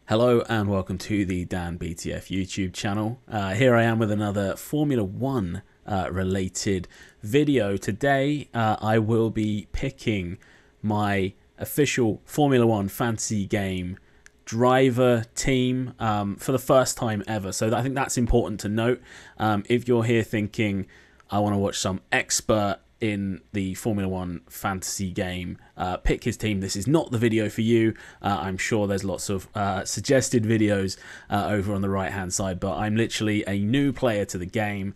Hello and welcome to the Dan BTF YouTube channel. Here I am with another Formula One related video. Today I will be picking my official Formula One fantasy game driver team for the first time ever. So I think that's important to note. If you're here thinking I want to watch some expert in the Formula One fantasy game pick his team, this is not the video for you. I'm sure there's lots of suggested videos over on the right hand side, but I'm literally a new player to the game.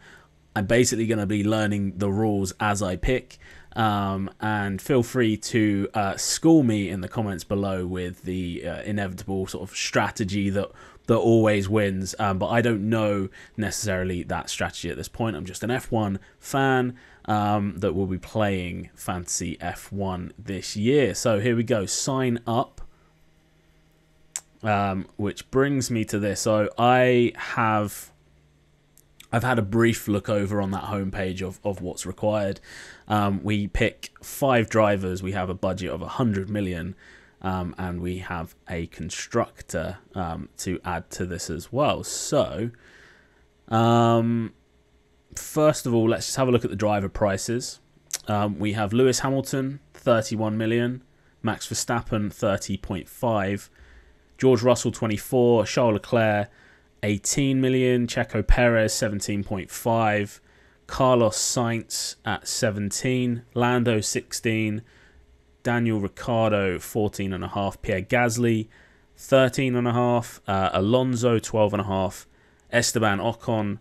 I'm basically going to be learning the rules as I pick, and feel free to school me in the comments below with the inevitable sort of strategy that always wins, but I don't know necessarily that strategy at this point. I'm just an F1 fan that will be playing Fantasy F1 this year. So here we go, sign up, which brings me to this. So I've had a brief look over on that homepage of what's required. We pick 5 drivers, we have a budget of 100 million, and we have a constructor to add to this as well. So first of all, let's just have a look at the driver prices. We have Lewis Hamilton, 31 million, Max Verstappen, 30.5, George Russell, 24, Charles Leclerc, 18 million, Checo Perez, 17.5, Carlos Sainz at 17, Lando, 16, Daniel Ricciardo, 14.5, Pierre Gasly, 13.5, Alonso, 12.5, Esteban Ocon,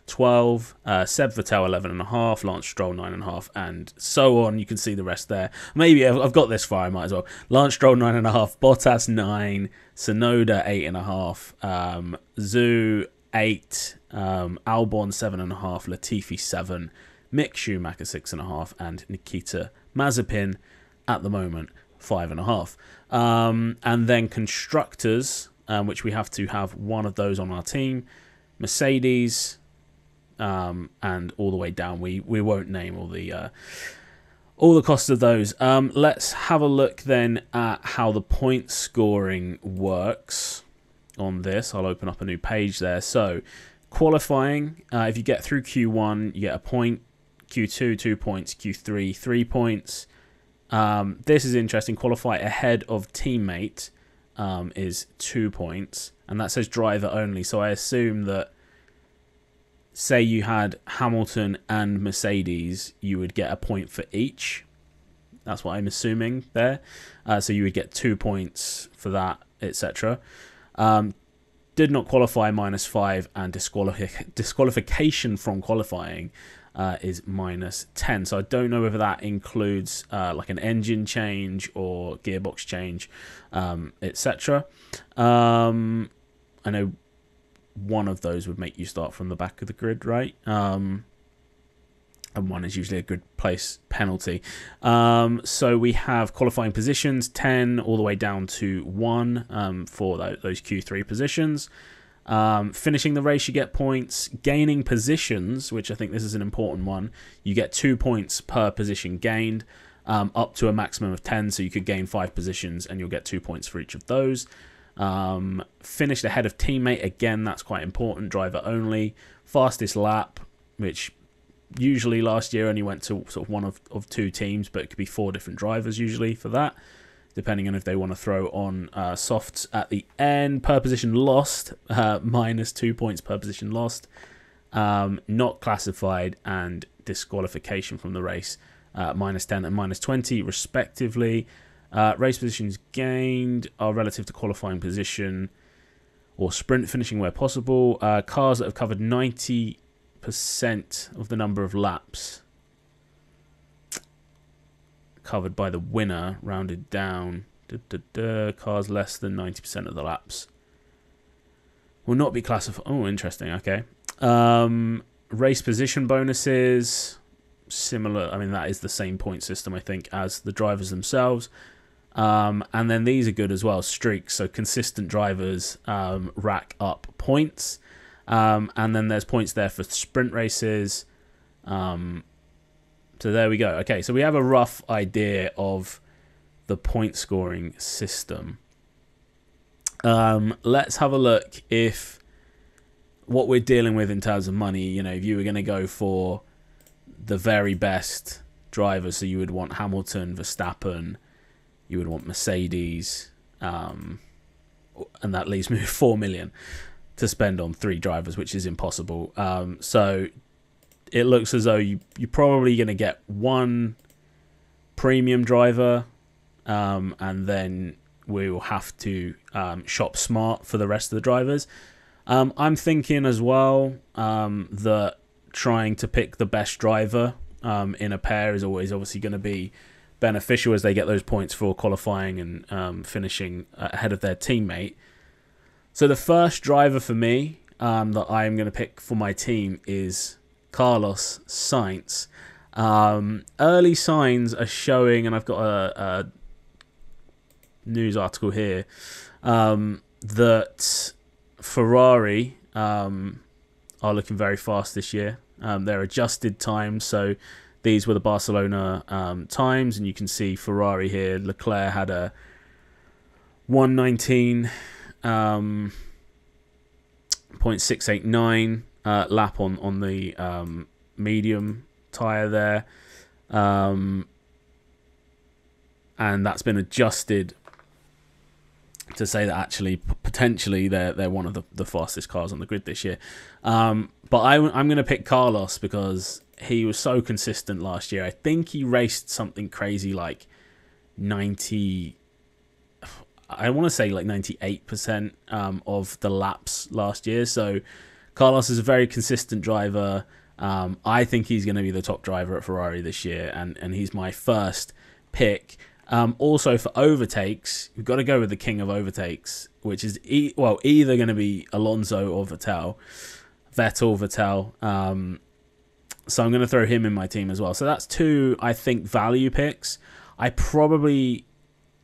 12, Seb Vettel, 11.5, Lance Stroll, 9.5, and so on. You can see the rest there. Maybe I've got this far, I might as well. Lance Stroll, 9.5, Bottas, 9, Tsunoda, 8.5, Zhu, 8, Albon, 7.5, Latifi, 7, Mick Schumacher, 6.5, and Nikita Mazepin, at the moment, 5.5. And then constructors, which we have to have one of those on our team. Mercedes, and all the way down. We won't name all the costs of those. Let's have a look then at how the point scoring works on this. I'll open up a new page there. So qualifying, if you get through Q1, you get a point. Q2, 2 points. Q3, 3 points. This is interesting. Qualify ahead of teammate is 2 points, and that says driver only. So I assume that, say you had Hamilton and Mercedes, you would get a point for each. That's what I'm assuming there. So you would get 2 points for that, etc. Did not qualify, -5, and disqualification from qualifying is -10. So I don't know whether that includes like an engine change or gearbox change, etc. I know one of those would make you start from the back of the grid, right? And one is usually a good place penalty. So we have qualifying positions, 10 all the way down to 1 for those Q3 positions. Finishing the race, you get points. Gaining positions, which I think this is an important one, you get 2 points per position gained, up to a maximum of 10. So you could gain 5 positions and you'll get 2 points for each of those. Finished ahead of teammate, again, that's quite important, driver only. Fastest lap, which usually last year only went to sort of one of 2 teams, but it could be 4 different drivers usually for that, depending on if they want to throw on softs at the end. Per position lost, -2 points per position lost. Not classified and disqualification from the race, -10 and -20 respectively. Race positions gained are relative to qualifying position or sprint finishing where possible. Cars that have covered 90% of the number of laps covered by the winner, rounded down. Cars less than 90% of the laps will not be classified. Oh, interesting. Okay. Race position bonuses, similar. I mean, that is the same point system, I think, as the drivers themselves. And then these are good as well, streaks. So consistent drivers rack up points. And then there's points there for sprint races. So there we go. Okay, so we have a rough idea of the point scoring system. Let's have a look if what we're dealing with in terms of money. You know, if you were going to go for the very best drivers, so you would want Hamilton, Verstappen, you would want Mercedes, and that leaves me with 4 million to spend on 3 drivers, which is impossible. So it looks as though you're probably going to get 1 premium driver, and then we will have to shop smart for the rest of the drivers. I'm thinking as well that trying to pick the best driver in a pair is always obviously going to be beneficial, as they get those points for qualifying and finishing ahead of their teammate. So the first driver for me that I am going to pick for my team is Carlos Sainz. Early signs are showing, and I've got a news article here, that Ferrari are looking very fast this year. They're adjusted times, so these were the Barcelona times, and you can see Ferrari here. Leclerc had a 119.689 lap on the medium tyre there, and that's been adjusted to say that actually potentially they're one of the fastest cars on the grid this year. But I'm going to pick Carlos because he was so consistent last year. I think he raced something crazy like 90, I want to say like 98% of the laps last year. So Carlos is a very consistent driver. I think he's going to be the top driver at Ferrari this year, and he's my first pick. Also for overtakes, we've got to go with the king of overtakes, which is either going to be Alonso or Vettel. So I'm going to throw him in my team as well. So that's 2, I think, value picks. I probably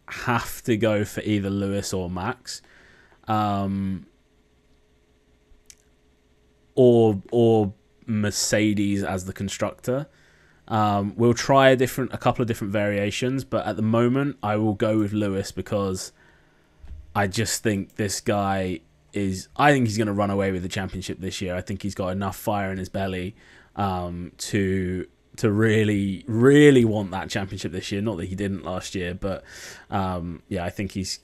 have to go for either Lewis or Max, or Mercedes as the constructor. We'll try a couple of different variations, but at the moment I will go with Lewis because I just think this guy I think he's going to run away with the championship this year. I think he's got enough fire in his belly to really, really want that championship this year. Not that he didn't last year, but I think he's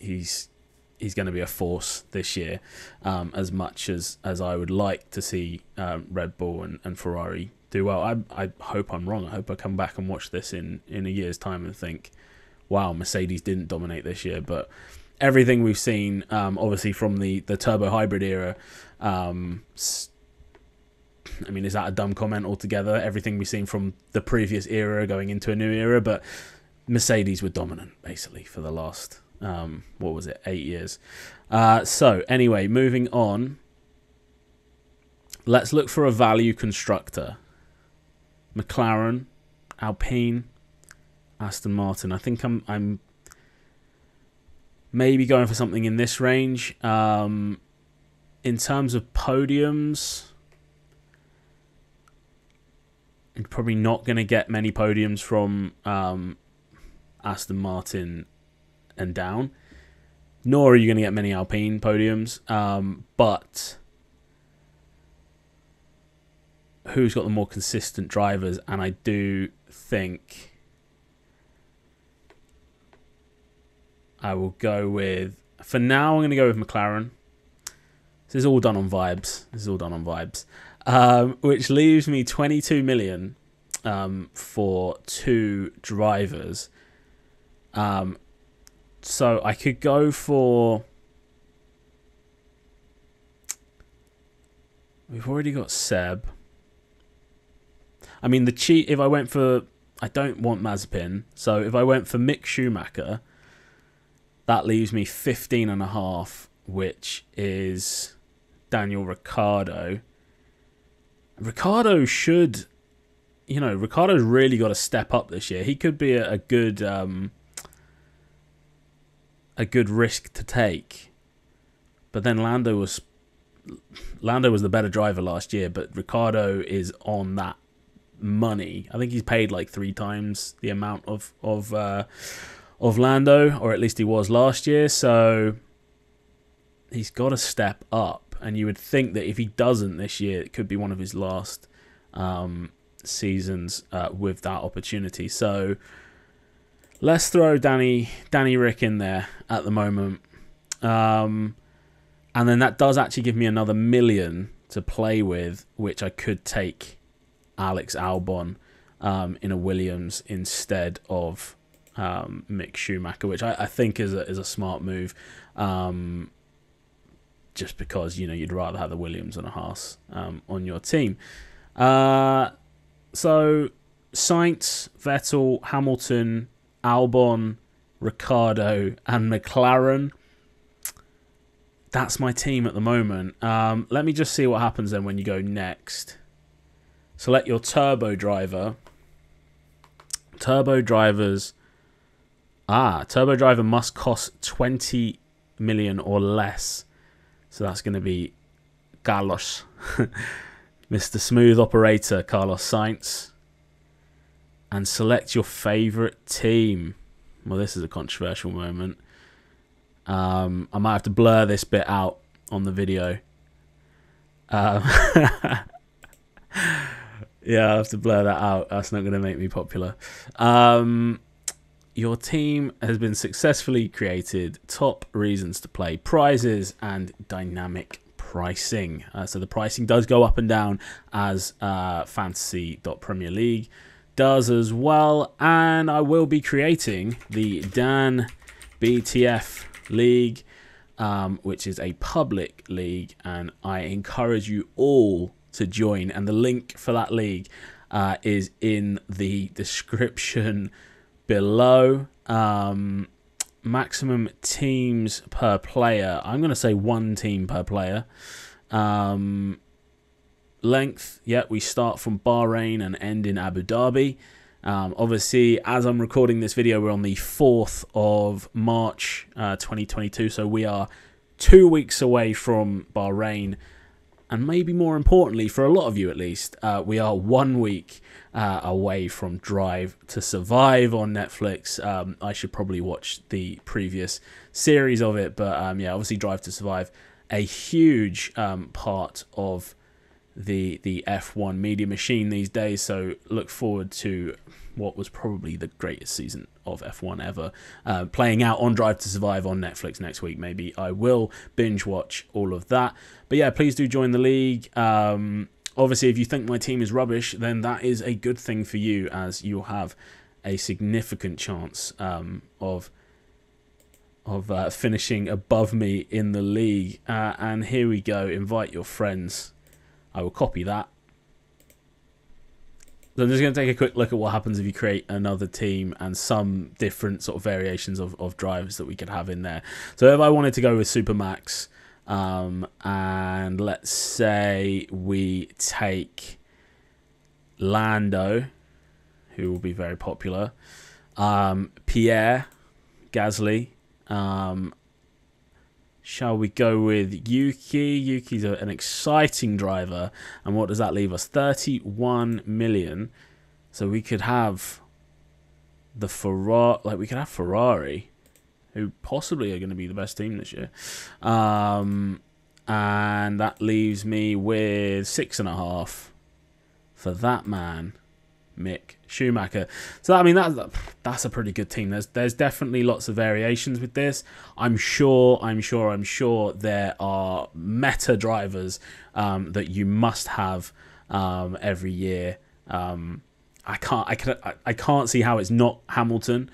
going to be a force this year, as much as I would like to see Red Bull and Ferrari do well. I hope I'm wrong. I hope I come back and watch this in a year's time and think, wow, Mercedes didn't dominate this year. But everything we've seen, obviously from the turbo hybrid era, I mean, is that a dumb comment altogether? Everything we've seen from the previous era going into a new era, but Mercedes were dominant basically for the last 8 years. So anyway, moving on, let's look for a value constructor. McLaren, Alpine, Aston Martin. I think I'm maybe going for something in this range. In terms of podiums, you're probably not going to get many podiums from Aston Martin and down, nor are you going to get many Alpine podiums. But who's got the more consistent drivers? And I do think I will go with, for now, I'm going to go with McLaren. This is all done on vibes. Which leaves me 22 million for 2 drivers. So I could go for... We've already got Seb. I mean, if I went for... I don't want Mazepin. So if I went for Mick Schumacher, that leaves me 15.5, which is Daniel Ricciardo. Ricciardo should... Ricciardo's really got to step up this year. He could be a good risk to take. But then Lando was the better driver last year, but Ricciardo is on that money. I think he's paid like 3 times the amount of Lando, or at least he was last year. So he's got to step up, and you would think that if he doesn't this year, it could be one of his last seasons with that opportunity. So let's throw Danny Rick in there at the moment, and then that does actually give me another $1 million to play with, which I could take Alex Albon in a Williams instead of Mick Schumacher, which I think is a smart move, just because you'd rather have the Williams and a Haas on your team. So Sainz, Vettel, Hamilton, Albon, Ricciardo, and McLaren. That's my team at the moment. Let me just see what happens then when you go next. Select your turbo driver. Turbo driver must cost 20 million or less. So that's going to be Carlos, Mr. Smooth Operator, Carlos Sainz. And select your favourite team. Well, this is a controversial moment. I might have to blur this bit out on the video. Yeah, I have to blur that out. That's not going to make me popular. Your team has been successfully created. Top reasons to play, prizes, and dynamic pricing. So the pricing does go up and down as Fantasy.Premier League does as well. And I will be creating the Dan BTF League, which is a public league, and I encourage you all to join. And the link for that league is in the description below. Maximum teams per player. I'm going to say 1 team per player. Length, we start from Bahrain and end in Abu Dhabi. Obviously, as I'm recording this video, we're on the 4th of March 2022, so we are 2 weeks away from Bahrain. And maybe more importantly, for a lot of you at least, we are 1 week away from Drive to Survive on Netflix. I should probably watch the previous series of it, but obviously Drive to Survive, a huge part of the F1 media machine these days. So look forward to what was probably the greatest season of F1 ever playing out on Drive to Survive on Netflix next week. Maybe I will binge watch all of that. But yeah, please do join the league. Obviously, if you think my team is rubbish, then that is a good thing for you, as you'll have a significant chance of finishing above me in the league. And here we go. Invite your friends. I will copy that. So I'm just going to take a quick look at what happens if you create another team and some different sort of variations of drivers that we could have in there. So if I wanted to go with Supermax, and let's say we take Lando, who will be very popular, Pierre Gasly, shall we go with Yuki? Yuki's an exciting driver. And what does that leave us? 31 million. So we could have the Ferrari. We could have Ferrari, who possibly are going to be the best team this year. And that leaves me with 6.5 for that man, Mick Schumacher. So I mean that's a pretty good team. There's definitely lots of variations with this. I'm sure there are meta drivers that you must have every year. I can't see how it's not Hamilton.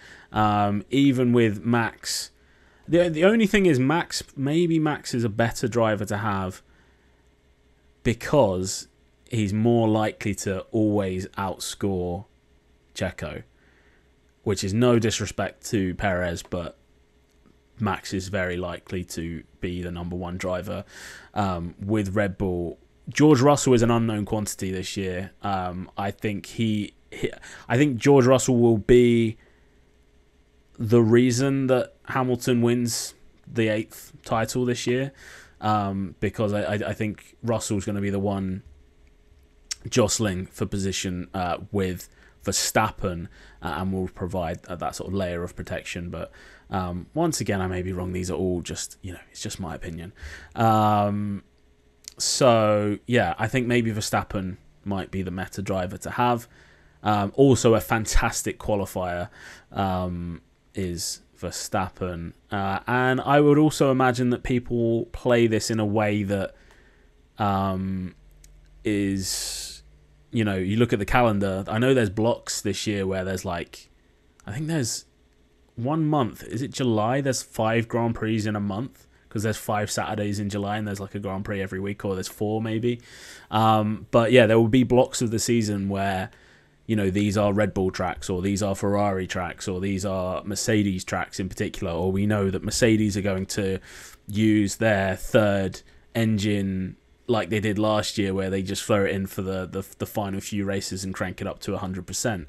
Even with Max, the only thing is maybe Max is a better driver to have because he's more likely to always outscore Checo, which is no disrespect to Perez, but Max is very likely to be the #1 driver with Red Bull. George Russell is an unknown quantity this year. I think George Russell will be the reason that Hamilton wins the 8th title this year, because I think Russell's going to be the one jostling for position with Verstappen and will provide that sort of layer of protection. But once again, I may be wrong. These are all just, it's just my opinion. So yeah, I think maybe Verstappen might be the meta driver to have. Also, a fantastic qualifier is Verstappen, and I would also imagine that people play this in a way that is, you look at the calendar. I know there's blocks this year where there's I think there's 1 month. Is it July? There's 5 Grand Prix in a month, because there's 5 Saturdays in July and there's a Grand Prix every week, or there's 4 maybe. But yeah, there will be blocks of the season where, these are Red Bull tracks, or these are Ferrari tracks, or these are Mercedes tracks in particular, or we know that Mercedes are going to use their third engine like they did last year, where they just throw it in for the final few races and crank it up to 100%.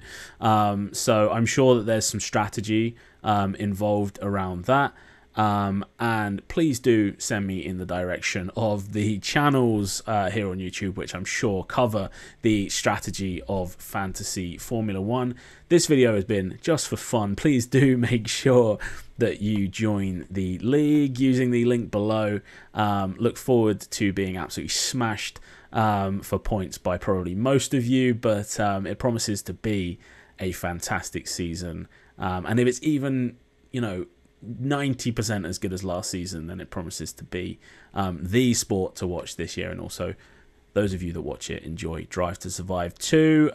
So I'm sure that there's some strategy involved around that. And please do send me in the direction of the channels here on YouTube, which I'm sure cover the strategy of fantasy Formula 1. This video has been just for fun. Please do make sure that you join the league using the link below. Look forward to being absolutely smashed for points by probably most of you, but it promises to be a fantastic season. And if it's even, 90% as good as last season, then it promises to be the sport to watch this year. And also, those of you that watch it, enjoy Drive to Survive 2.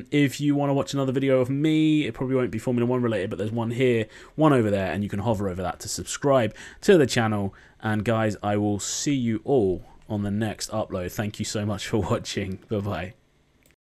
If you want to watch another video of me, it probably won't be Formula 1 related, but there's one here, one over there, and you can hover over that to subscribe to the channel. And guys, I will see you all on the next upload. Thank you so much for watching. Bye-bye.